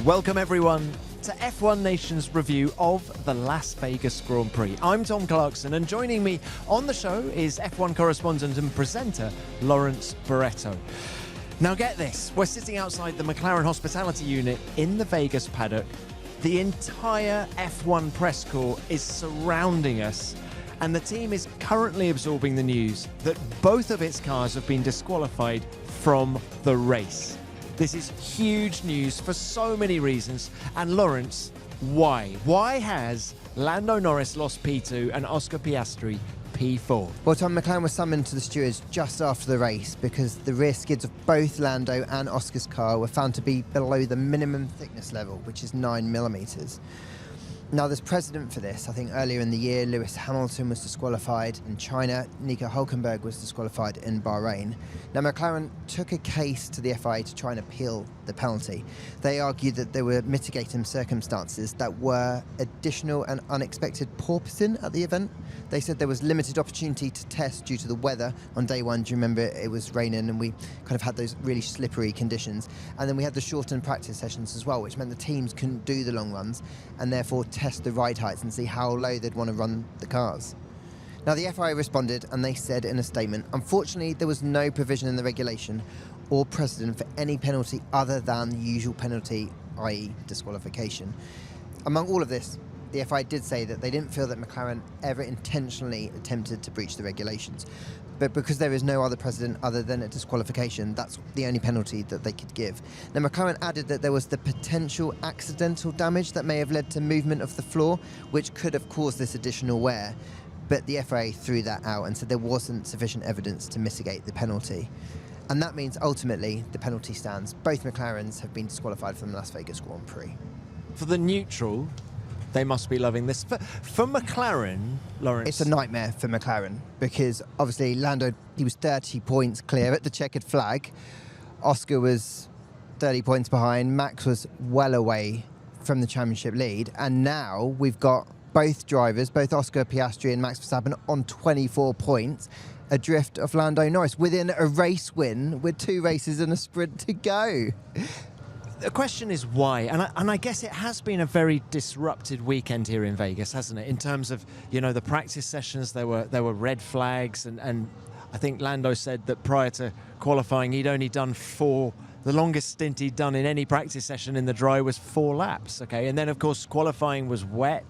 Welcome everyone to F1 Nation's review of the Las Vegas Grand Prix. I'm Tom Clarkson, and joining me on the show is F1 correspondent and presenter Lawrence Barretto. Now get this, we're sitting outside the McLaren hospitality unit in the Vegas paddock. The entire F1 press corps is surrounding us, and the team is currently absorbing the news that both of its cars have been disqualified from the race. This is huge news for so many reasons. And Lawrence, why? Why has Lando Norris lost P2 and Oscar Piastri P4? Well, Tom, McLaren was summoned to the stewards just after the race because the rear skids of both Lando and Oscar's car were found to be below the minimum thickness level, which is 9mm. Now, there's precedent for this. I think earlier in the year, Lewis Hamilton was disqualified in China. Nico Hülkenberg was disqualified in Bahrain. Now, McLaren took a case to the FIA to try and appeal the penalty. They argued that there were mitigating circumstances that were additional and unexpected porpoising at the event. They said there was limited opportunity to test due to the weather on day one. Do you remember it was raining and we kind of had those really slippery conditions? And then we had the shortened practice sessions as well, which meant the teams couldn't do the long runs and therefore test the ride heights and see how low they'd want to run the cars. Now, the FIA responded and they said in a statement, unfortunately, there was no provision in the regulation or precedent for any penalty other than the usual penalty, i.e. disqualification. Among all of this, the FIA did say that they didn't feel that McLaren ever intentionally attempted to breach the regulations. But because there is no other precedent other than a disqualification, that's the only penalty that they could give. Now, McLaren added that there was the potential accidental damage that may have led to movement of the floor, which could have caused this additional wear. But the FIA threw that out and said there wasn't sufficient evidence to mitigate the penalty. And that means ultimately the penalty stands. Both McLarens have been disqualified from the Las Vegas Grand Prix. For the neutral, they must be loving this. For McLaren, Lawrence... It's a nightmare for McLaren because obviously Lando, he was 30 points clear at the checkered flag. Oscar was 30 points behind. Max was well away from the championship lead. And now we've got both drivers, both Oscar Piastri and Max Verstappen, on 24 points, adrift of Lando Norris within a race win with 2 races and a sprint to go. The question is why, and I guess it has been a very disrupted weekend here in Vegas, hasn't it? In terms of, you know, the practice sessions, there were red flags, and I think Lando said that prior to qualifying he'd only done 4. The longest stint he'd done in any practice session in the dry was 4 laps, okay? And then, of course, qualifying was wet,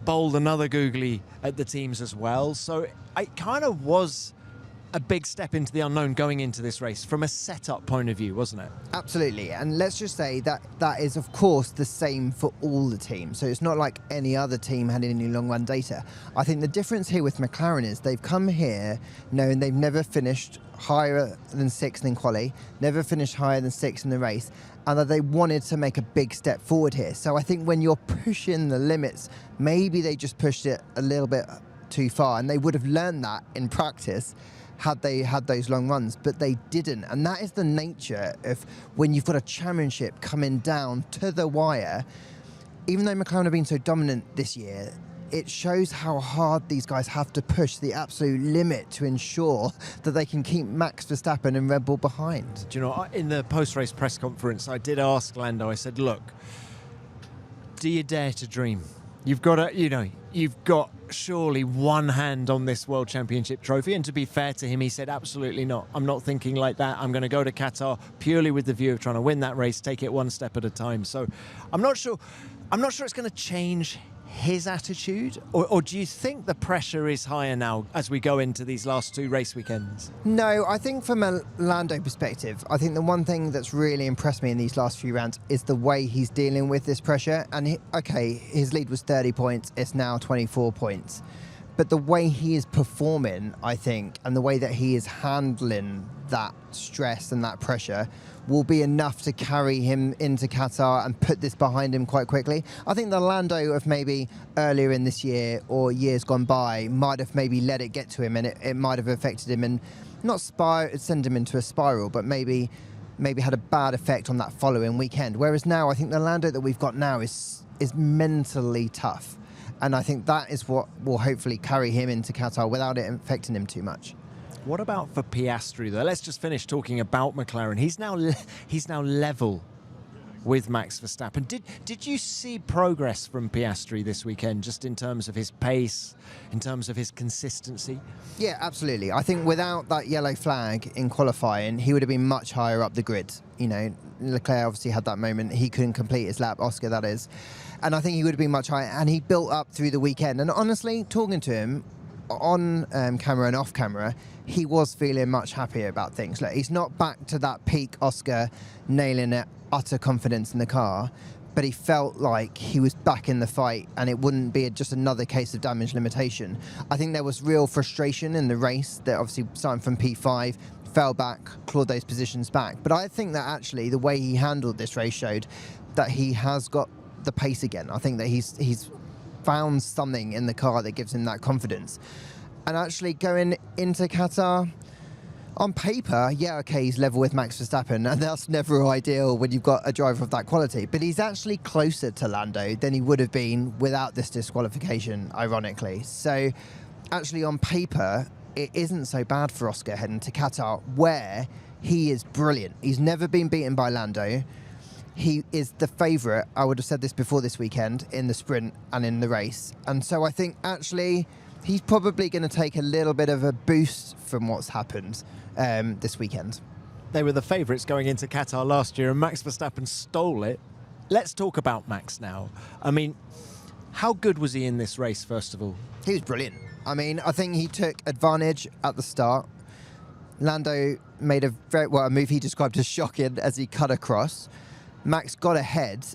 bowled another googly at the teams as well. So it kind of was a big step into the unknown going into this race from a setup point of view, wasn't it? Absolutely, and let's just say that that is of course the same for all the teams, so it's not like any other team had any long run data. I think the difference here with McLaren is they've come here knowing they've never finished higher than 6th in quali, never finished higher than 6th in the race, and that they wanted to make a big step forward here. So I think when you're pushing the limits, maybe they just pushed it a little bit too far, and they would have learned that in practice had they had those long runs, but they didn't. And that is the nature of when you've got a championship coming down to the wire. Even though McLaren have been so dominant this year, it shows how hard these guys have to push the absolute limit to ensure that they can keep Max Verstappen and Red Bull behind. Do you know, in the post-race press conference, I did ask Lando, I said, look, do you dare to dream? You've got to, you know, you've got surely one hand on this World Championship trophy. And to be fair to him, he said, absolutely not. I'm not thinking like that. I'm going to go to Qatar purely with the view of trying to win that race, take it one step at a time. So I'm not sure it's going to change his attitude, or do you think the pressure is higher now as we go into these last 2 race weekends? No, I think from a Lando perspective, I think the one thing that's really impressed me in these last few rounds is the way he's dealing with this pressure. And his lead was 30 points, it's now 24 points. But the way he is performing, I think, and the way that he is handling that stress and that pressure will be enough to carry him into Qatar and put this behind him quite quickly. I think the Lando of maybe earlier in this year or years gone by might have maybe let it get to him, and it might have affected him and not send him into a spiral, but maybe had a bad effect on that following weekend. Whereas now, I think the Lando that we've got now is mentally tough. And I think that is what will hopefully carry him into Qatar without it affecting him too much. What about for Piastri, though? Let's just finish talking about McLaren. He's now level with Max Verstappen. Did you see progress from Piastri this weekend, just in terms of his pace, in terms of his consistency? Yeah, absolutely. I think without that yellow flag in qualifying, he would have been much higher up the grid. You know, Leclerc obviously had that moment. He couldn't complete his lap, Oscar that is. And I think he would have been much higher. And he built up through the weekend. And honestly, talking to him on camera and off camera, he was feeling much happier about things. Look, he's not back to that peak Oscar nailing it, utter confidence in the car, but he felt like he was back in the fight and it wouldn't be just another case of damage limitation. I think there was real frustration in the race that obviously starting from P5, fell back, clawed those positions back. But I think that actually the way he handled this race showed that he has got the pace again. I think that he's found something in the car that gives him that confidence. And actually going into Qatar, on paper, yeah, okay, he's level with Max Verstappen, and that's never ideal when you've got a driver of that quality. But he's actually closer to Lando than he would have been without this disqualification, ironically. So actually on paper, it isn't so bad for Oscar heading to Qatar, where he is brilliant. He's never been beaten by Lando. He is the favourite, I would have said this before this weekend, in the sprint and in the race. And so I think actually he's probably going to take a little bit of a boost from what's happened this weekend. They were the favourites going into Qatar last year, and Max Verstappen stole it. Let's talk about Max now. I mean, how good was he in this race, first of all? He was brilliant. I mean, I think he took advantage at the start. Lando made a move he described as shocking as he cut across. Max got ahead,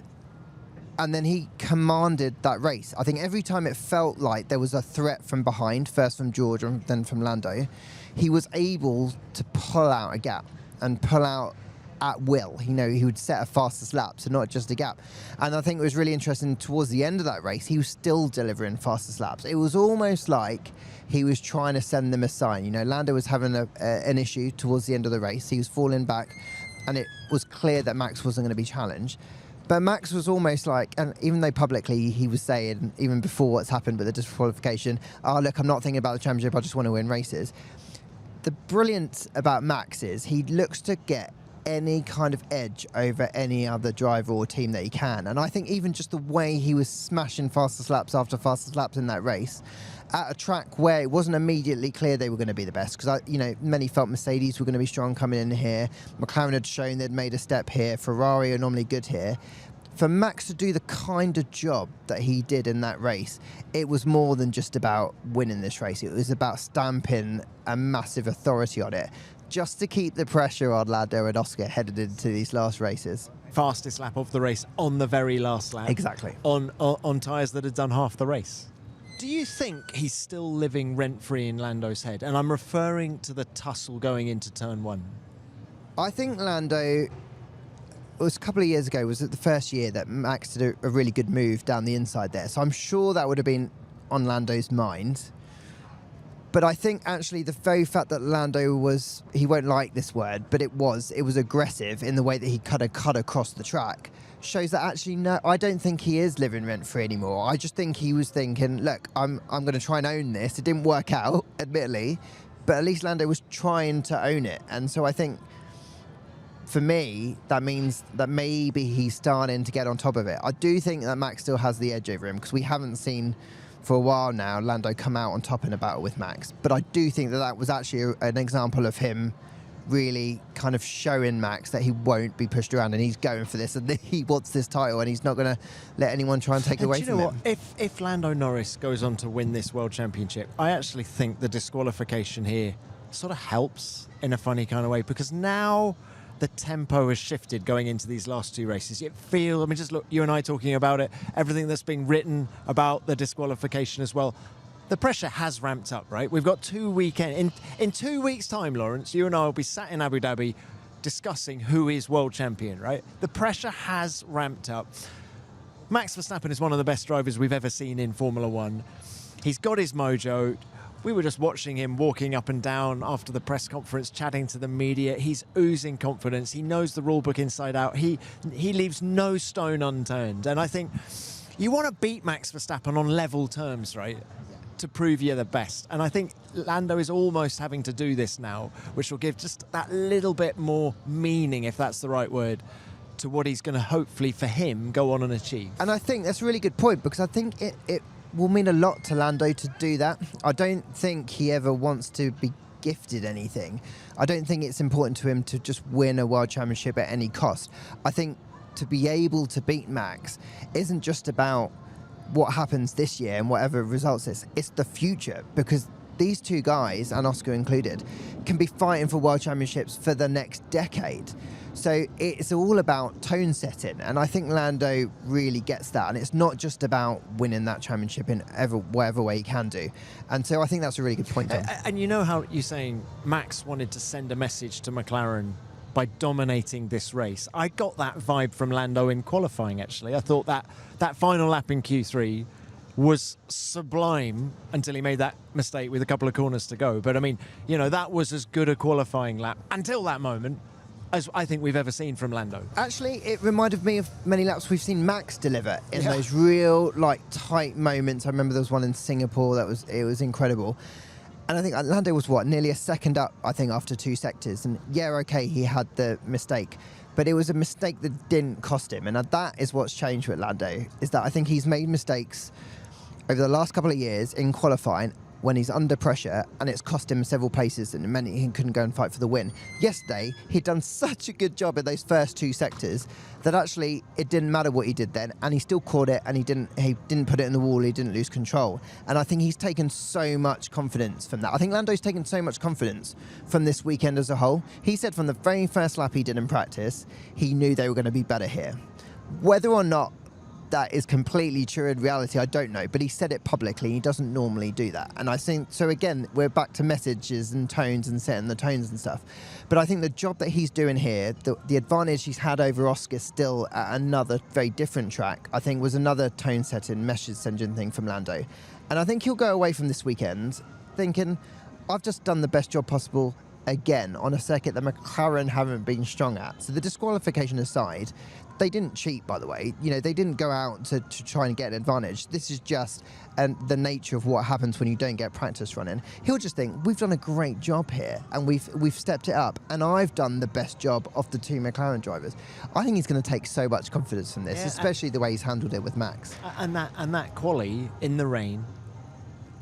and then he commanded that race. I think every time it felt like there was a threat from behind, first from George and then from Lando, he was able to pull out a gap and pull out at will. You know, he would set a fastest lap, so not just a gap. And I think it was really interesting towards the end of that race, he was still delivering fastest laps. It was almost like he was trying to send them a sign. You know, Lando was having an issue towards the end of the race. He was falling back, and it was clear that Max wasn't going to be challenged. But Max was almost like, and even though publicly he was saying, even before what's happened with the disqualification, oh, look, I'm not thinking about the championship, I just want to win races. The brilliance about Max is he looks to get any kind of edge over any other driver or team that he can. And I think even just the way he was smashing fastest laps after fastest laps in that race, at a track where it wasn't immediately clear they were going to be the best, because many felt Mercedes were going to be strong coming in here. McLaren had shown they'd made a step here. Ferrari are normally good here. For Max to do the kind of job that he did in that race, it was more than just about winning this race. It was about stamping a massive authority on it, just to keep the pressure on Lando and Oscar headed into these last races. Fastest lap of the race on the very last lap. Exactly. On tyres that had done half the race. Do you think he's still living rent-free in Lando's head? And I'm referring to the tussle going into turn one. I think Lando, it was a couple of years ago, was it the first year that Max did a really good move down the inside there. So I'm sure that would have been on Lando's mind. But I think actually the very fact that Lando was, he won't like this word, but it was aggressive in the way that he cut across the track, shows that actually, no, I don't think he is living rent-free anymore. I just think he was thinking, look, I'm going to try and own this. It didn't work out, admittedly, but at least Lando was trying to own it. And so I think, for me, that means that maybe he's starting to get on top of it. I do think that Max still has the edge over him, because we haven't seen for a while now Lando come out on top in a battle with Max. But I do think that that was actually an example of him really kind of showing Max that he won't be pushed around and he's going for this and he wants this title and he's not going to let anyone try and take it away from him. Do you know what? If Lando Norris goes on to win this World Championship, I actually think the disqualification here sort of helps in a funny kind of way, because now the tempo has shifted going into these last two races. Just look, you and I talking about it, everything that's been written about the disqualification as well. The pressure has ramped up, right? We've got 2 weekends. In 2 weeks' time, Lawrence, you and I will be sat in Abu Dhabi discussing who is world champion, right? The pressure has ramped up. Max Verstappen is one of the best drivers we've ever seen in Formula One. He's got his mojo. We were just watching him walking up and down after the press conference, chatting to the media. He's oozing confidence. He knows the rule book inside out. He leaves no stone unturned. And I think you want to beat Max Verstappen on level terms, right? To prove you're the best. And I think Lando is almost having to do this now, which will give just that little bit more meaning, if that's the right word, to what he's going to hopefully, for him, go on and achieve. And I think that's a really good point, because I think it will mean a lot to Lando to do that. I don't think he ever wants to be gifted anything. I don't think it's important to him to just win a world championship at any cost. I think to be able to beat Max isn't just about what happens this year and whatever results it's the future, because these two guys, and Oscar included, can be fighting for world championships for the next decade. So it's all about tone setting, and I think Lando really gets that. And it's not just about winning that championship in whatever way he can do. And so I think that's a really good point, Tom. And you know how you're saying Max wanted to send a message to McLaren by dominating this race. I got that vibe from Lando in qualifying, actually. I thought that final lap in Q3 was sublime until he made that mistake with a couple of corners to go. But I mean, you know, that was as good a qualifying lap until that moment as I think we've ever seen from Lando. Actually, it reminded me of many laps we've seen Max deliver in those real, like, tight moments. I remember there was one in Singapore it was incredible. And I think Lando was, nearly a second up, I think, after 2 sectors. And yeah, okay, he had the mistake, but it was a mistake that didn't cost him. And that is what's changed with Lando, is that I think he's made mistakes over the last couple of years in qualifying when he's under pressure, and it's cost him several places and it meant he couldn't go and fight for the win. Yesterday, he'd done such a good job in those first 2 sectors that actually it didn't matter what he did then, and he still caught it, and he didn't put it in the wall, he didn't lose control. And I think he's taken so much confidence from that. I think Lando's taken so much confidence from this weekend as a whole. He said from the very first lap he did in practice, he knew they were going to be better here. Whether or not that is completely true in reality, I don't know, but he said it publicly. He doesn't normally do that. And I think, so again, we're back to messages and tones and setting the tones and stuff. But I think the job that he's doing here, the advantage he's had over Oscar still at another very different track, I think was another tone setting, message engine thing from Lando. And I think he'll go away from this weekend thinking, I've just done the best job possible again on a circuit that McLaren haven't been strong at. So the disqualification aside, they didn't cheat, by the way. You know, they didn't go out to try and get an advantage. This is just the nature of what happens when you don't get practice running. He'll just think, we've done a great job here, and we've stepped it up, and I've done the best job of the 2 McLaren drivers. I think he's going to take so much confidence from this, especially the way he's handled it with Max. And that quali in the rain,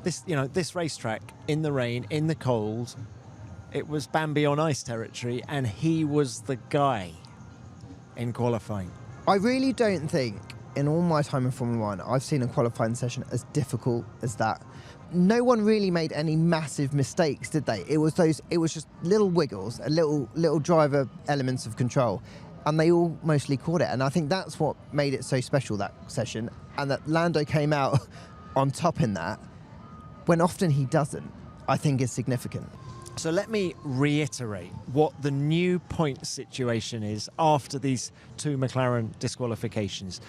this racetrack in the rain, in the cold, it was Bambi on ice territory, and he was the guy in qualifying. I really don't think in all my time in Formula 1 I've seen a qualifying session as difficult as that. No one really made any massive mistakes, did they? It was just little wiggles, little driver elements of control, and they all mostly caught it. And I think that's what made it so special, that session, and that Lando came out on top in that, when often he doesn't, I think is significant. So let me reiterate what the new point situation is after these 2 McLaren disqualifications.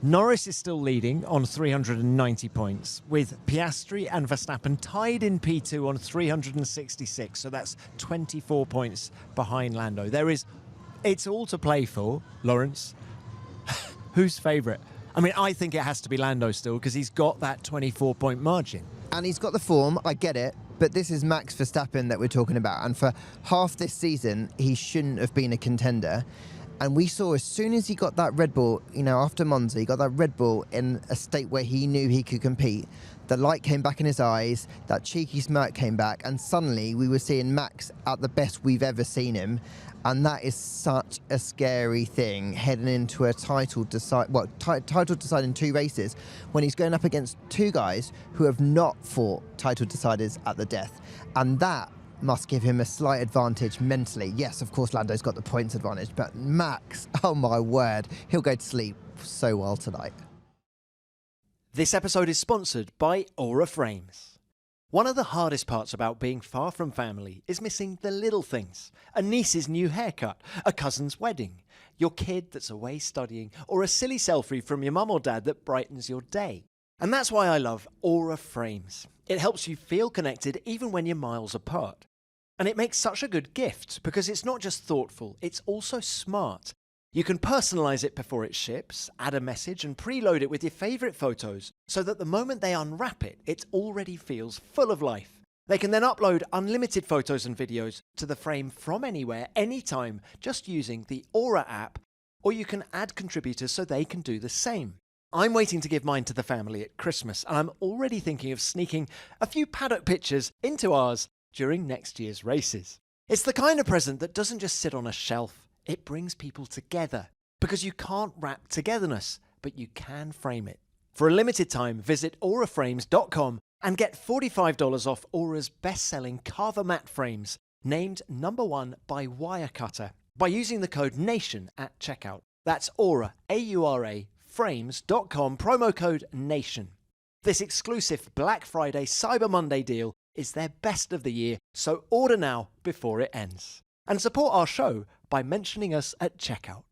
Norris is still leading on 390 points, with Piastri and Verstappen tied in P2 on 366. So that's 24 points behind Lando. It's all to play for, Lawrence. Who's favourite? I mean, I think it has to be Lando still, because he's got that 24-point margin. And he's got the form, I get it, but this is Max Verstappen that we're talking about. And for half this season, he shouldn't have been a contender. And we saw as soon as he got that Red Bull, after Monza, he got that Red Bull in a state where he knew he could compete. The light came back in his eyes, that cheeky smirk came back, and suddenly we were seeing Max at the best we've ever seen him. And that is such a scary thing, heading into a title deciding 2 races, when he's going up against 2 guys who have not fought title deciders at the death. And that must give him a slight advantage mentally. Yes, of course, Lando's got the points advantage, but Max, oh my word, he'll go to sleep so well tonight. This episode is sponsored by Aura Frames. One of the hardest parts about being far from family is missing the little things. A niece's new haircut, a cousin's wedding, your kid that's away studying, or a silly selfie from your mum or dad that brightens your day. And that's why I love Aura Frames. It helps you feel connected even when you're miles apart. And it makes such a good gift because it's not just thoughtful, it's also smart. You can personalize it before it ships, add a message and preload it with your favorite photos so that the moment they unwrap it, it already feels full of life. They can then upload unlimited photos and videos to the frame from anywhere, anytime, just using the Aura app or you can add contributors so they can do the same. I'm waiting to give mine to the family at Christmas, and I'm already thinking of sneaking a few paddock pictures into ours during next year's races. It's the kind of present that doesn't just sit on a shelf, it brings people together. Because you can't wrap togetherness, but you can frame it. For a limited time, visit auraframes.com and get $45 off Aura's best-selling Carver matte frames, named #1 by Wirecutter, by using the code NATION at checkout. That's Aura, A-U-R-A, frames.com, promo code NATION. This exclusive Black Friday Cyber Monday deal is their best of the year, so order now before it ends. And support our show by mentioning us at checkout.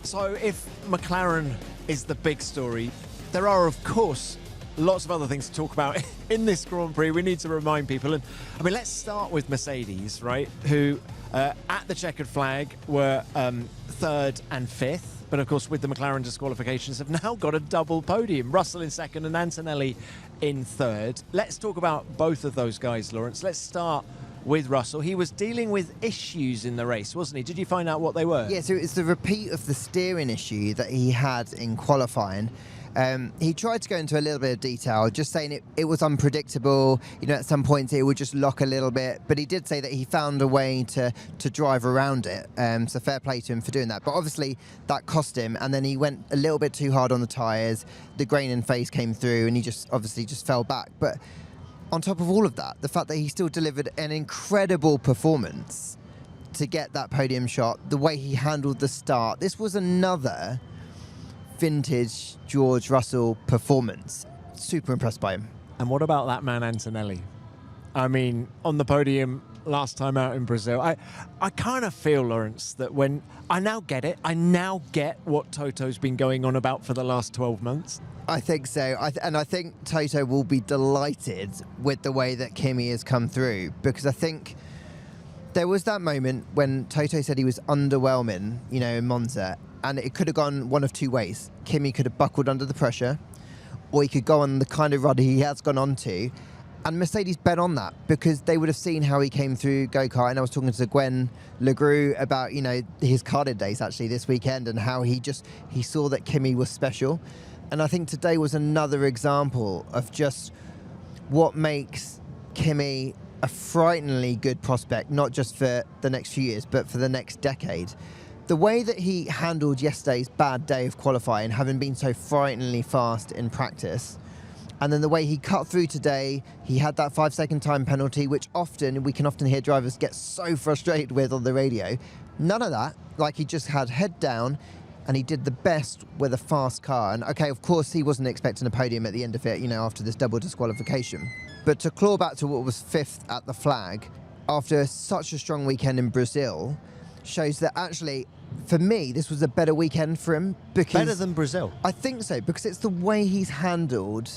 So if McLaren is the big story, there are, of course, lots of other things to talk about in this Grand Prix. We need to remind people. And I mean, let's start with Mercedes, right? Who, at the checkered flag, were 3rd and 5th. But of course, with the McLaren disqualifications, have now got a double podium. Russell in 2nd and Antonelli in 3rd. Let's talk about both of those guys, Lawrence. Let's start with Russell. He was dealing with issues in the race, wasn't he? Did you find out what they were? Yeah, so it's the repeat of the steering issue that he had in qualifying. He tried to go into a little bit of detail, just saying it was unpredictable. You know, at some points it would just lock a little bit, but he did say that he found a way to drive around it. So fair play to him for doing that. But obviously that cost him, and then he went a little bit too hard on the tyres. The grain and phase came through, and he just obviously just fell back. But on top of all of that, the fact that he still delivered an incredible performance to get that podium shot, the way he handled the start, this was another vintage George Russell performance. Super impressed by him. And what about that man Antonelli? I mean, on the podium last time out in Brazil, I kind of feel, Lawrence, that when I now get it, I now get what Toto's been going on about for the last 12 months. I think so. And I think Toto will be delighted with the way that Kimi has come through, because I think there was that moment when Toto said he was underwhelming, you know, in Monza, and it could have gone one of two ways. Kimi could have buckled under the pressure, or he could go on the kind of run he has gone on to. And Mercedes bet on that, because they would have seen how he came through go-kart. And I was talking to Gwen Legru about, you know, his karting days actually this weekend, and how he saw that Kimi was special. And I think today was another example of just what makes Kimi a frighteningly good prospect, not just for the next few years, but for the next decade. The way that he handled yesterday's bad day of qualifying, having been so frighteningly fast in practice, and then the way he cut through today, he had that 5-second time penalty, which we can often hear drivers get so frustrated with on the radio. None of that. Like, he just had head down, and he did the best with a fast car. And okay, of course, he wasn't expecting a podium at the end of it, you know, after this double disqualification. But to claw back to what was 5th at the flag, after such a strong weekend in Brazil, shows that actually, for me, this was a better weekend for him. Because better than Brazil? I think so, because it's the way he's handled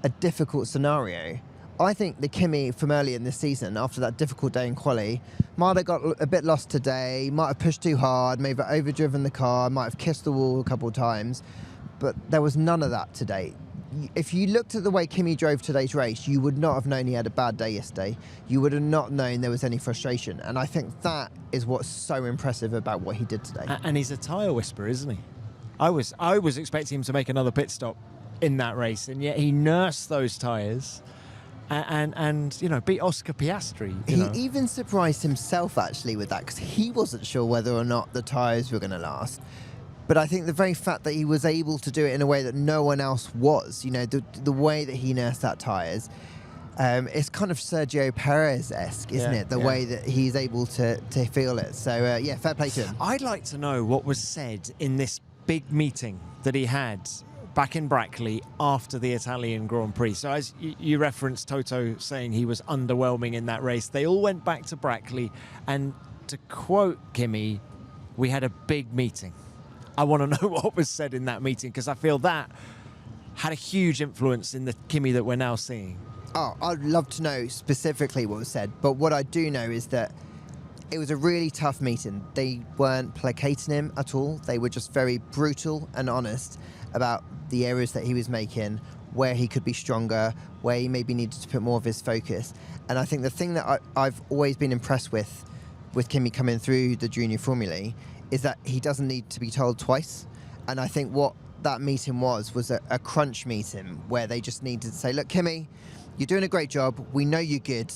a difficult scenario. I think the Kimi from earlier in this season, after that difficult day in quali, might have got a bit lost today, might have pushed too hard, maybe overdriven the car, might have kissed the wall a couple of times, but there was none of that today. If you looked at the way Kimi drove today's race, you would not have known he had a bad day yesterday. You would have not known there was any frustration. And I think that is what's so impressive about what he did today. And he's a tyre whisperer, isn't he? I was expecting him to make another pit stop in that race, and yet he nursed those tyres and you know, beat Oscar Piastri. He even surprised himself actually with that, because he wasn't sure whether or not the tyres were going to last. But I think the very fact that he was able to do it in a way that no one else was, you know, the way that he nursed that tyres, it's kind of Sergio Perez-esque, isn't it? The way that he's able to feel it. So, yeah, fair play to him. I'd like to know what was said in this big meeting that he had back in Brackley after the Italian Grand Prix. So as you referenced Toto saying he was underwhelming in that race, they all went back to Brackley, and to quote Kimi, "We had a big meeting." I want to know what was said in that meeting, because I feel that had a huge influence in the Kimi that we're now seeing. Oh, I'd love to know specifically what was said, but what I do know is that it was a really tough meeting. They weren't placating him at all. They were just very brutal and honest about the errors that he was making, where he could be stronger, where he maybe needed to put more of his focus. And I think the thing that I've always been impressed with Kimi coming through the junior formulae is that he doesn't need to be told twice. And I think what that meeting was a crunch meeting where they just needed to say, look, Kimi, you're doing a great job. We know you're good,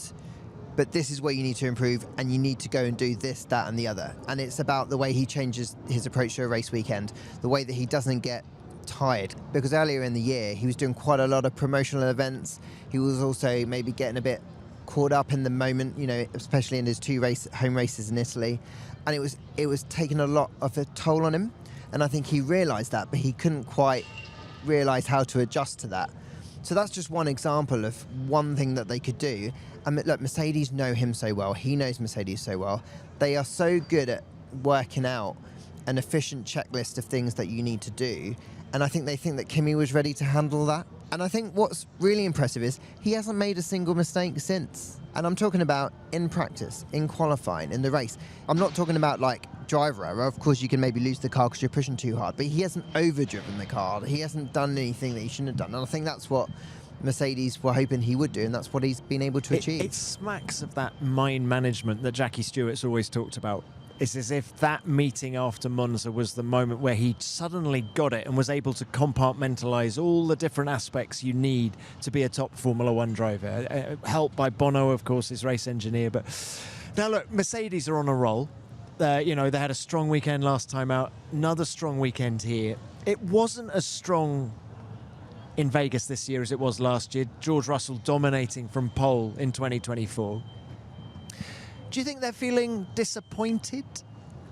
but this is where you need to improve, and you need to go and do this, that, and the other. And it's about the way he changes his approach to a race weekend, the way that he doesn't get tired. Because earlier in the year, he was doing quite a lot of promotional events. He was also maybe getting a bit caught up in the moment, especially in his 2 home races in Italy. And it was taking a lot of a toll on him. And I think he realised that, but he couldn't quite realise how to adjust to that. So that's just one example of one thing that they could do. And look, Mercedes know him so well. He knows Mercedes so well. They are so good at working out an efficient checklist of things that you need to do. And I think they think that Kimi was ready to handle that. And I think what's really impressive is he hasn't made a single mistake since. And I'm talking about in practice, in qualifying, in the race. I'm not talking about like driver error. Of course, you can maybe lose the car because you're pushing too hard, but he hasn't overdriven the car. He hasn't done anything that he shouldn't have done. And I think that's what Mercedes were hoping he would do, and that's what he's been able to achieve. It smacks of that mind management that Jackie Stewart's always talked about. It's as if that meeting after Monza was the moment where he suddenly got it and was able to compartmentalise all the different aspects you need to be a top Formula One driver. Helped by Bono, of course, his race engineer. But now look, Mercedes are on a roll. They had a strong weekend last time out, another strong weekend here. It wasn't as strong in Vegas this year as it was last year. George Russell dominating from pole in 2024. Do you think they're feeling disappointed?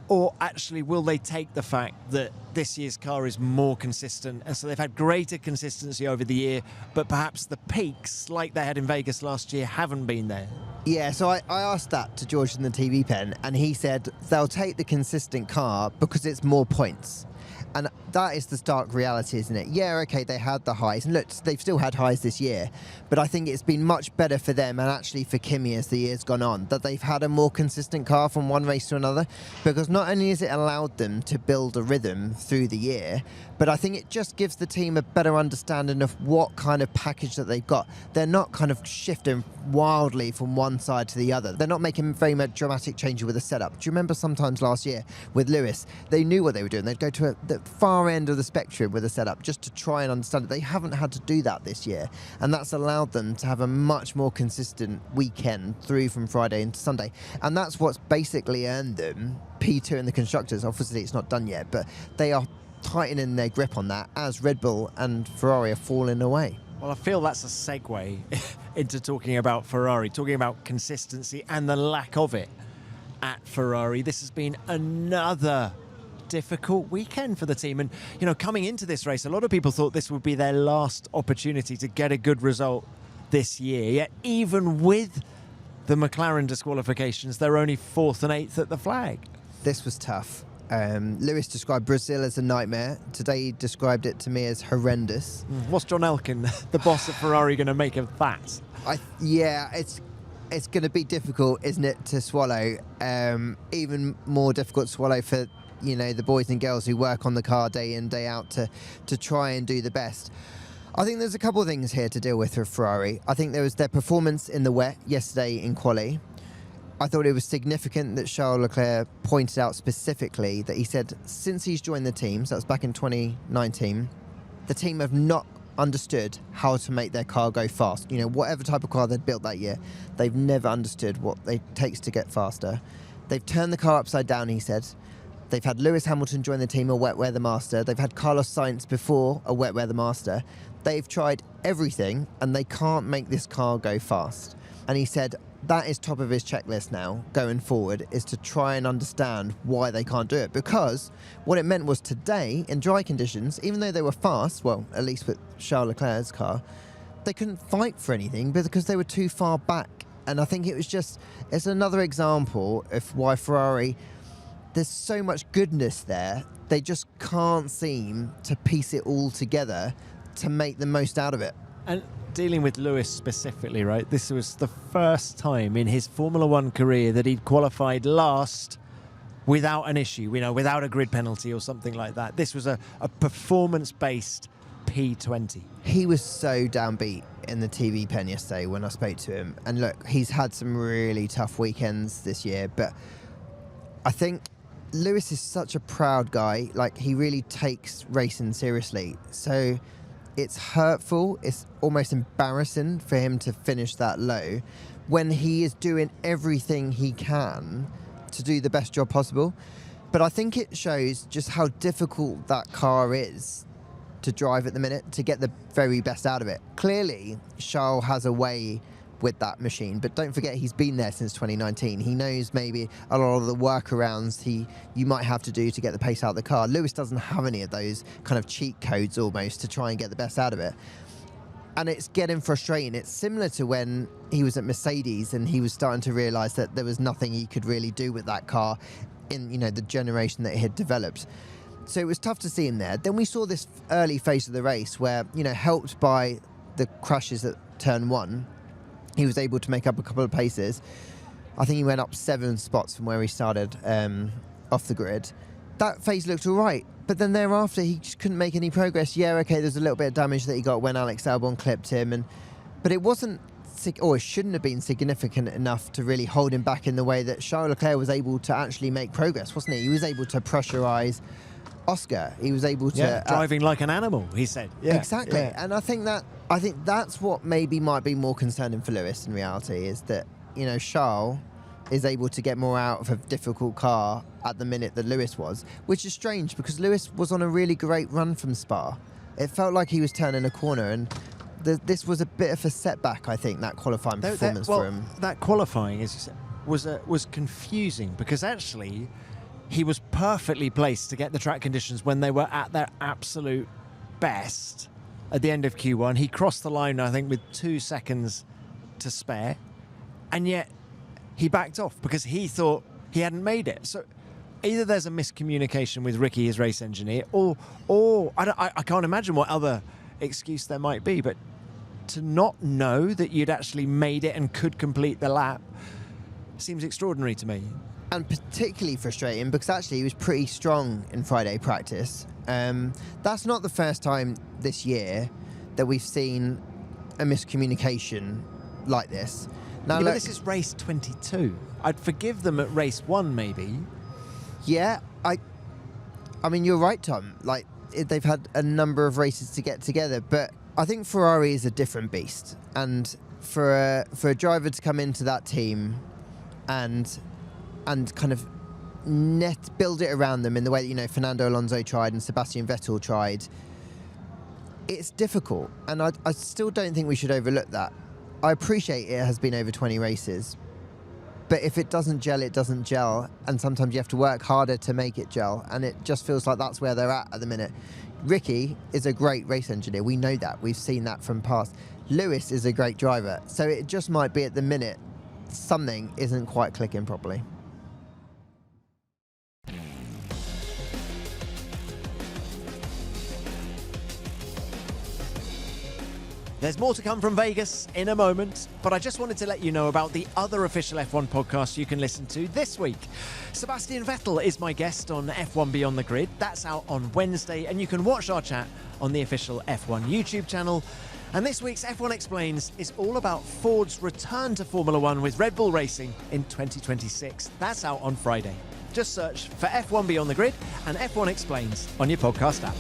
Or actually, will they take the fact that this year's car is more consistent, and so they've had greater consistency over the year, but perhaps the peaks, like they had in Vegas last year, haven't been there? Yeah, so I asked that to George in the TV pen, and he said they'll take the consistent car because it's more points. And that is the stark reality, isn't it? Yeah, okay, they had the highs. And look, they've still had highs this year. But I think it's been much better for them, and actually for Kimi as the year's gone on, that they've had a more consistent car from one race to another. Because not only has it allowed them to build a rhythm through the year, but I think it just gives the team a better understanding of what kind of package that they've got. They're not kind of shifting wildly from one side to the other. They're not making very much dramatic changes with the setup. Do you remember sometimes last year with Lewis, they knew what they were doing. They'd go to the far end of the spectrum with the setup just to try and understand it. They haven't had to do that this year, and that's allowed them to have a much more consistent weekend through from Friday into Sunday. And that's what's basically earned them P2 in the Constructors. Obviously, it's not done yet, but they are tightening their grip on that as Red Bull and Ferrari are falling away. Well, I feel that's a segue into talking about Ferrari, talking about consistency and the lack of it at Ferrari. This has been another difficult weekend for the team. And, coming into this race, a lot of people thought this would be their last opportunity to get a good result this year. Yet even with the McLaren disqualifications, they're only 4th and 8th at the flag. This was tough. Lewis described Brazil as a nightmare. Today he described it to me as horrendous. What's John Elkann, the boss at Ferrari, going to make of that? It's going to be difficult, isn't it, to swallow. Even more difficult to swallow for the boys and girls who work on the car day in, day out to try and do the best. I think there's a couple of things here to deal with for Ferrari. I think there was their performance in the wet yesterday in quali. I thought it was significant that Charles Leclerc pointed out specifically that he said since he's joined the team, so that was back in 2019, the team have not understood how to make their car go fast. Whatever type of car they'd built that year, they've never understood what it takes to get faster. They've turned the car upside down, he said. They've had Lewis Hamilton join the team, a wet weather master. They've had Carlos Sainz before, a wet weather master. They've tried everything, and they can't make this car go fast. And he said that is top of his checklist now, going forward, is to try and understand why they can't do it. Because what it meant was today, in dry conditions, even though they were fast, well, at least with Charles Leclerc's car, they couldn't fight for anything because they were too far back. And I think it's another example of why Ferrari, there's so much goodness there, they just can't seem to piece it all together to make the most out of it. And dealing with Lewis specifically, right, this was the first time in his Formula One career that he'd qualified last without an issue, without a grid penalty or something like that. This was a performance-based P20. He was so downbeat in the TV pen yesterday when I spoke to him. And look, he's had some really tough weekends this year, but I think Lewis is such a proud guy. Like, he really takes racing seriously. So it's hurtful, it's almost embarrassing for him to finish that low when he is doing everything he can to do the best job possible. But I think it shows just how difficult that car is to drive at the minute, to get the very best out of it. Clearly, Charles has a way with that machine, but don't forget he's been there since 2019. He knows maybe a lot of the workarounds you might have to do to get the pace out of the car. Lewis doesn't have any of those kind of cheat codes almost to try and get the best out of it. And it's getting frustrating. It's similar to when he was at Mercedes and he was starting to realise that there was nothing he could really do with that car in, you know, the generation that it had developed. So it was tough to see him there. Then we saw this early phase of the race where, you know, helped by the crashes at turn 1, he was able to make up a couple of paces. I think he went up 7 spots from where he started off the grid. That phase looked all right, but then thereafter he just couldn't make any progress. Yeah, okay, there's a little bit of damage that he got when Alex Albon clipped him, but it wasn't, or it shouldn't have been significant enough to really hold him back in the way that Charles Leclerc was able to actually make progress, wasn't he? He was able to pressurise Oscar. He was able to driving like an animal, he said. Yeah, exactly. Yeah. And I think that's what maybe might be more concerning for Lewis in reality, is that, you know, Charles is able to get more out of a difficult car at the minute that Lewis was, which is strange because Lewis was on a really great run from Spa. It felt like he was turning a corner, and this was a bit of a setback, I think, that qualifying performance for him. That qualifying was confusing because actually he was perfectly placed to get the track conditions when they were at their absolute best at the end of Q1. He crossed the line, I think, with 2 seconds to spare, and yet he backed off because he thought he hadn't made it. So either there's a miscommunication with Ricky, his race engineer, or I can't imagine what other excuse there might be, but to not know that you'd actually made it and could complete the lap seems extraordinary to me. And particularly frustrating because actually he was pretty strong in Friday practice. That's not the first time this year that we've seen a miscommunication like this. Now, yeah, but this is race 22. I'd forgive them at race 1, maybe. Yeah, I mean, you're right, Tom. Like, they've had a number of races to get together, but I think Ferrari is a different beast. And for a driver to come into that team and kind of build it around them in the way that, you know, Fernando Alonso tried and Sebastian Vettel tried, it's difficult. And I still don't think we should overlook that. I appreciate it has been over 20 races, but if it doesn't gel, it doesn't gel, and sometimes you have to work harder to make it gel, and it just feels like that's where they're at the minute. Ricky is a great race engineer. We know that. We've seen that from past. Lewis is a great driver, so it just might be at the minute something isn't quite clicking properly. There's more to come from Vegas in a moment, but I just wanted to let you know about the other official F1 podcast you can listen to this week. Sebastian Vettel is my guest on F1 Beyond the Grid. That's out on Wednesday, and you can watch our chat on the official F1 YouTube channel. And this week's F1 Explains is all about Ford's return to Formula One with Red Bull Racing in 2026. That's out on Friday. Just search for F1 Beyond the Grid and F1 Explains on your podcast app.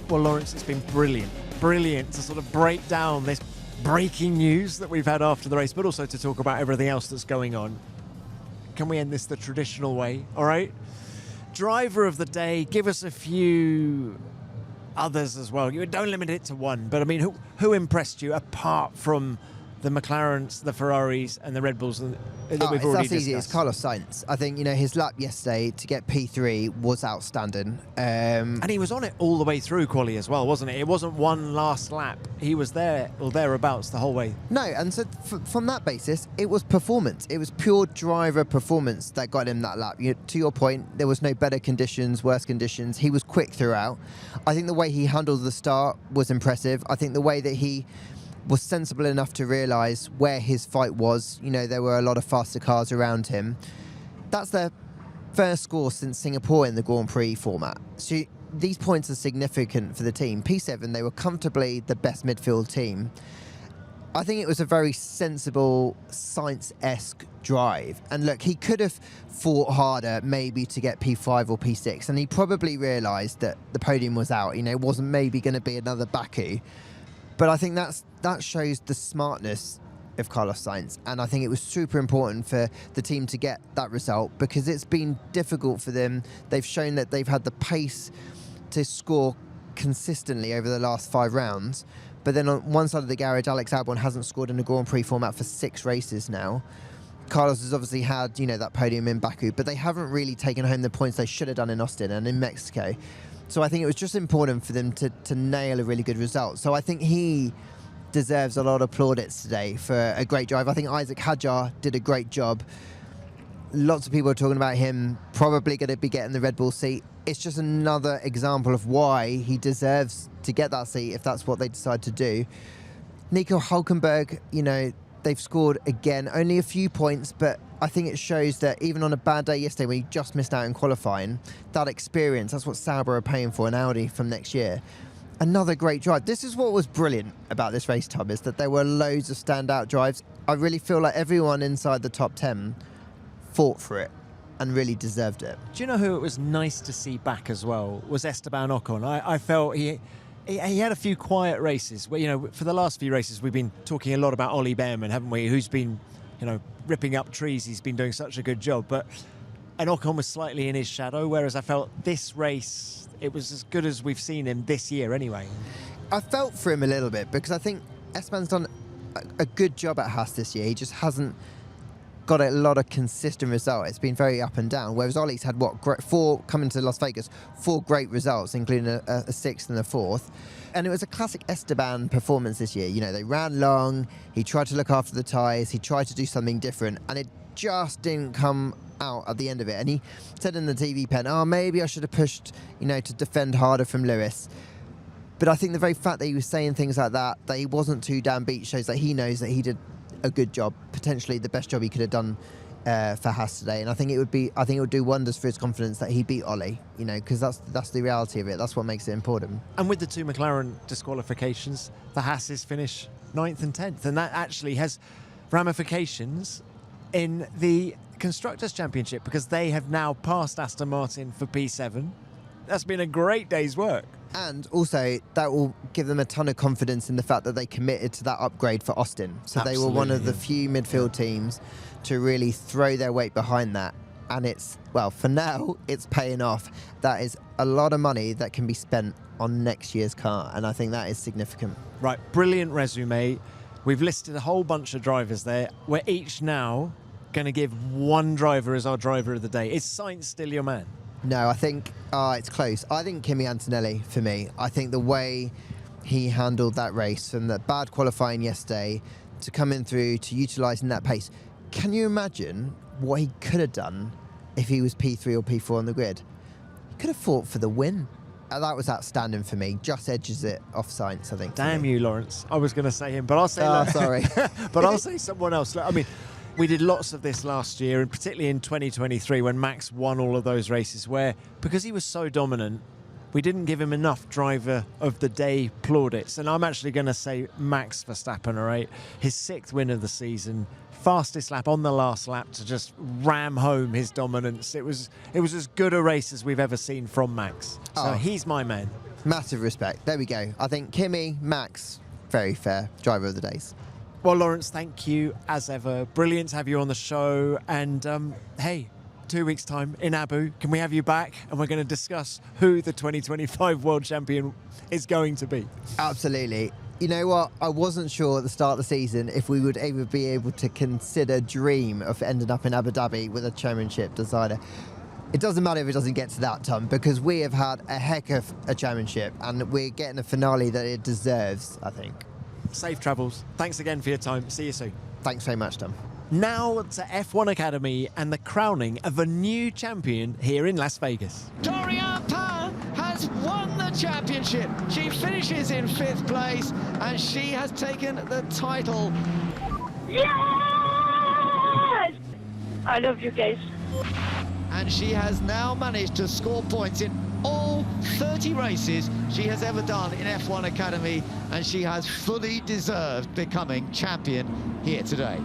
Well, Lawrence, it's been brilliant to sort of break down this breaking news that we've had after the race, but also to talk about everything else that's going on. Can we end this the traditional way? All right. Driver of the day, give us a few others as well. You don't limit it to one, but I mean, who impressed you apart from the McLarens, the Ferraris, and the Red Bulls that we've already discussed? That's easy. It's Carlos Sainz. I think, you know, his lap yesterday to get P3 was outstanding. And he was on it all the way through quali as well, wasn't it? It wasn't one last lap. He was there or thereabouts the whole way. No, and so from that basis, it was performance. It was pure driver performance that got him that lap. To your point, there was no better conditions, worse conditions. He was quick throughout. I think the way he handled the start was impressive. I think the way that he was sensible enough to realise where his fight was. You know, there were a lot of faster cars around him. That's the first score since Singapore in the Grand Prix format. So these points are significant for the team. P7, they were comfortably the best midfield team. I think it was a very sensible, Sainz-esque drive. And look, he could have fought harder maybe to get P5 or P6, and he probably realised that the podium was out. You know, it wasn't maybe going to be another Baku. But I think that shows the smartness of Carlos Sainz, and I think it was super important for the team to get that result because it's been difficult for them. They've shown that they've had the pace to score consistently over the last 5 rounds. But then on one side of the garage, Alex Albon hasn't scored in a Grand Prix format for 6 races now. Carlos has obviously had, you know, that podium in Baku, but they haven't really taken home the points they should have done in Austin and in Mexico. So I think it was just important for them to nail a really good result. So I think he deserves a lot of plaudits today for a great drive. I think Isaac Hadjar did a great job. Lots of people are talking about him probably going to be getting the Red Bull seat. It's just another example of why he deserves to get that seat if that's what they decide to do. Nico Hülkenberg, you know, they've scored again, only a few points, but I think it shows that even on a bad day yesterday when he just missed out in qualifying, that experience, that's what Sauber are paying for in Audi from next year. Another great drive. This is what was brilliant about this race, Tom, is that there were loads of standout drives. I really feel like everyone inside the top 10 fought for it and really deserved it. Do you know who it was nice to see back as well? Was Esteban Ocon. I felt he had a few quiet races where, you know, for the last few races we've been talking a lot about Ollie Behrman, haven't we? Who's been, you know, ripping up trees. He's been doing such a good job. And Ocon was slightly in his shadow, whereas I felt this race, it was as good as we've seen him this year anyway. I felt for him a little bit because I think Esteban's done a good job at Haas this year. He just hasn't got a lot of consistent results. It's been very up and down, whereas Ollie's had, coming to Las Vegas, 4 great results, including a 6th and a 4th. And it was a classic Esteban performance this year. You know, they ran long, he tried to look after the tyres, he tried to do something different, and it just didn't come out at the end of it. And he said in the TV pen, maybe I should have pushed, you know, to defend harder from Lewis. But I think the very fact that he was saying things like that he wasn't too damn beat, shows that he knows that he did a good job, potentially the best job he could have done for Haas today. And I think it would do wonders for his confidence that he beat Ollie, you know, because that's the reality of it. That's what makes it important. And with the 2 McLaren disqualifications, the Haas's finish 9th and 10th, and that actually has ramifications in the Constructors Championship because they have now passed Aston Martin for P7. That's been a great day's work. And also, that will give them a ton of confidence in the fact that they committed to that upgrade for Austin. So Absolutely, they were one of the few midfield teams to really throw their weight behind that. And for now, it's paying off. That is a lot of money that can be spent on next year's car. And I think that is significant. Right, brilliant resume. We've listed a whole bunch of drivers there. We're each now going to give one driver as our driver of the day. Is Sainz still your man? No, I think it's close. I think Kimi Antonelli for me. I think the way he handled that race from the bad qualifying yesterday to coming through to utilising that pace. Can you imagine what he could have done if he was P3 or P4 on the grid? He could have fought for the win. That was outstanding for me. Just edges it off Sainz, I think. Damn you, Lawrence. I was going to say him, but I'll say... sorry. But I'll say someone else. I mean, we did lots of this last year, and particularly in 2023 when Max won all of those races, where because he was so dominant, we didn't give him enough driver of the day plaudits. And I'm actually going to say Max Verstappen, all right? His 6th win of the season, fastest lap on the last lap to just ram home his dominance. It was as good a race as we've ever seen from Max. So he's my man. Massive respect. There we go. I think Kimi, Max, very fair driver of the days. Well, Lawrence, thank you as ever. Brilliant to have you on the show. And hey, 2 weeks' time in Abu, can we have you back? And we're going to discuss who the 2025 world champion is going to be. Absolutely. You know what? I wasn't sure at the start of the season if we would ever be able to dream of ending up in Abu Dhabi with a championship designer. It doesn't matter if it doesn't get to that, Tom, because we have had a heck of a championship and we're getting a finale that it deserves, I think. Safe travels. Thanks again for your time. See you soon. Thanks very much, Tom. Now to F1 Academy and the crowning of a new champion here in Las Vegas. Doriane Pin has won the championship. She finishes in 5th place and she has taken the title. Yes! I love you guys. and she has now managed to score points in all 30 races she has ever done in F1 Academy, and she has fully deserved becoming champion here today.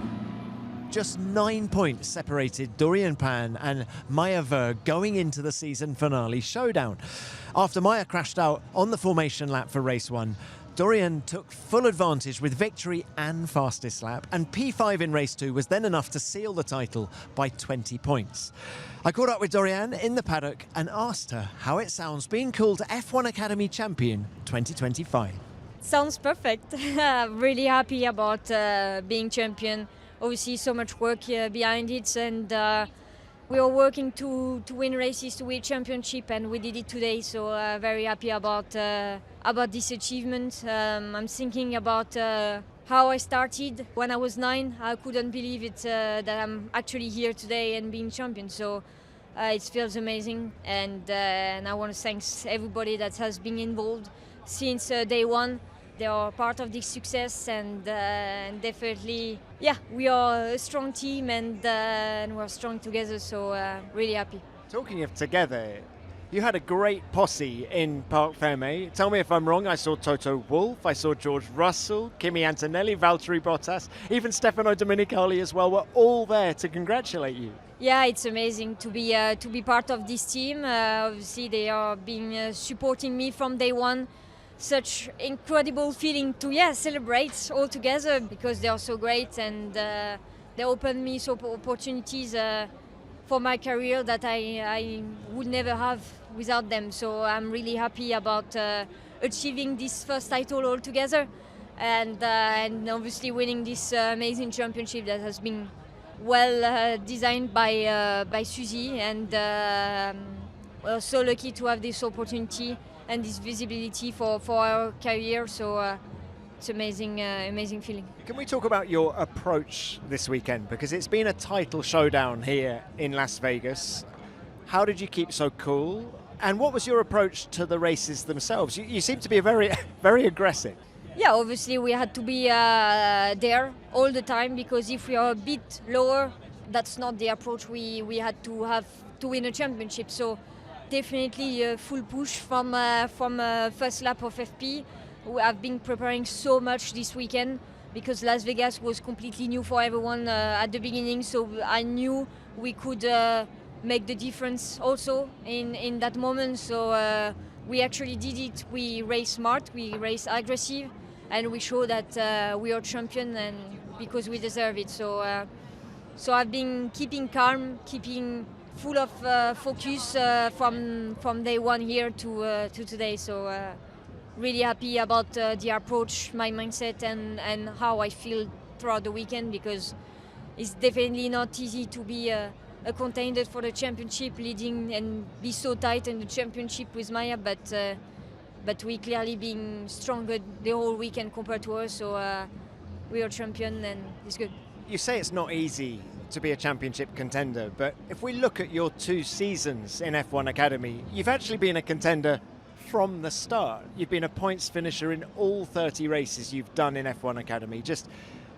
Just 9 points separated Doriane Pin and Maya Weug going into the season finale showdown. After Maya crashed out on the formation lap for race 1, Doriane took full advantage with victory and fastest lap, and P5 in race 2 was then enough to seal the title by 20 points. I caught up with Doriane in the paddock and asked her how it sounds being called F1 Academy Champion 2025. Sounds perfect. Really happy about being champion. Obviously so much work behind it, and we are working to win races, to win championship, and we did it today, so very happy about this achievement. I'm thinking about how I started when I was 9. I couldn't believe it that I'm actually here today and being champion, so it feels amazing, and I want to thank everybody that has been involved since day one. They are part of this success, and definitely, yeah, we are a strong team, and we're strong together, so really happy. Talking of together, you had a great posse in Parc Fermé. Tell me if I'm wrong. I saw Toto Wolff, I saw George Russell, Kimi Antonelli, Valtteri Bottas, even Stefano Domenicali as well were all there to congratulate you. Yeah, it's amazing to be part of this team. Obviously, they are being supporting me from day one. Such incredible feeling to celebrate all together, because they are so great, and they opened me so opportunities for my career that I would never have without them. So I'm really happy about achieving this first title all together, and obviously winning this amazing championship that has been well designed by Suzy, and we're so lucky to have this opportunity and this visibility for our career, so it's amazing feeling. Can we talk about your approach this weekend? Because it's been a title showdown here in Las Vegas. How did you keep so cool? And what was your approach to the races themselves? You seem to be very, very aggressive. Yeah, obviously we had to be there all the time, because if we are a bit lower, that's not the approach we had to have to win a championship. So definitely a full push from first lap of FP. I've been preparing so much this weekend, because Las Vegas was completely new for everyone at the beginning, so I knew we could make the difference also in that moment. So we actually did it. We raced smart, we raced aggressive, and we show that we are champion, and because we deserve it. So I've been keeping calm, keeping full of focus from day one here to today. So really happy about the approach, my mindset, and how I feel throughout the weekend, because it's definitely not easy to be a contender for the championship, leading and be so tight in the championship with Maya, but we clearly being stronger the whole weekend compared to her, so we are champion, and it's good. You say it's not easy to be a championship contender, but if we look at your 2 seasons in F1 Academy, you've actually been a contender from the start. You've been a points finisher in all 30 races you've done in F1 Academy. Just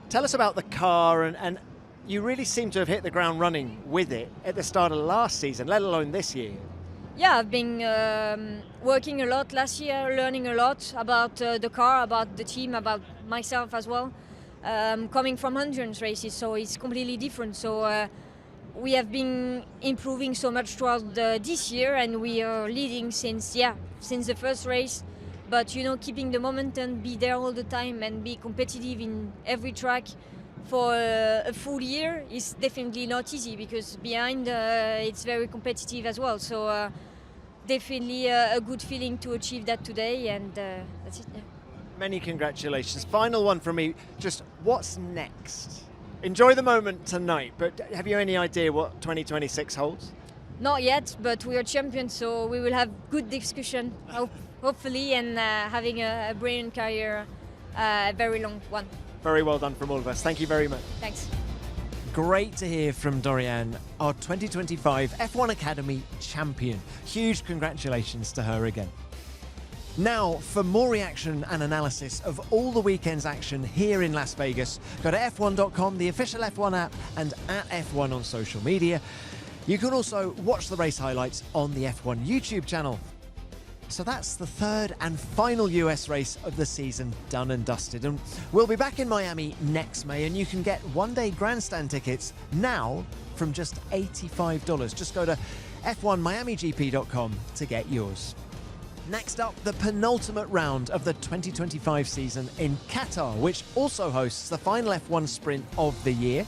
tell us about the car, and you really seem to have hit the ground running with it at the start of last season, let alone this year. Yeah, I've been working a lot last year, learning a lot about the car, about the team, about myself as well. Coming from endurance races, so it's completely different. So we have been improving so much throughout this year, and we are leading since the first race. But keeping the momentum, be there all the time, and be competitive in every track for a full year is definitely not easy, because behind it's very competitive as well. So definitely a good feeling to achieve that today, and that's it. Yeah. Many congratulations. Final one from me, just what's next? Enjoy the moment tonight, but have you any idea what 2026 holds? Not yet, but we are champions, so we will have good discussion, hopefully, and having a brilliant career, a very long one. Very well done from all of us. Thank you very much. Thanks. Great to hear from Doriane, our 2025 F1 Academy champion. Huge congratulations to her again. Now, for more reaction and analysis of all the weekend's action here in Las Vegas, go to f1.com, the official F1 app, and at F1 on social media. You can also watch the race highlights on the F1 YouTube channel. So that's the third and final US race of the season done and dusted. And we'll be back in Miami next May, and you can get one-day grandstand tickets now from just $85. Just go to f1miamigp.com to get yours. Next up, the penultimate round of the 2025 season in Qatar, which also hosts the final F1 sprint of the year.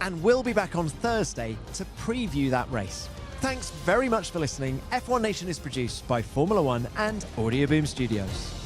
And we'll be back on Thursday to preview that race. Thanks very much for listening. F1 Nation is produced by Formula One and Audio Boom Studios.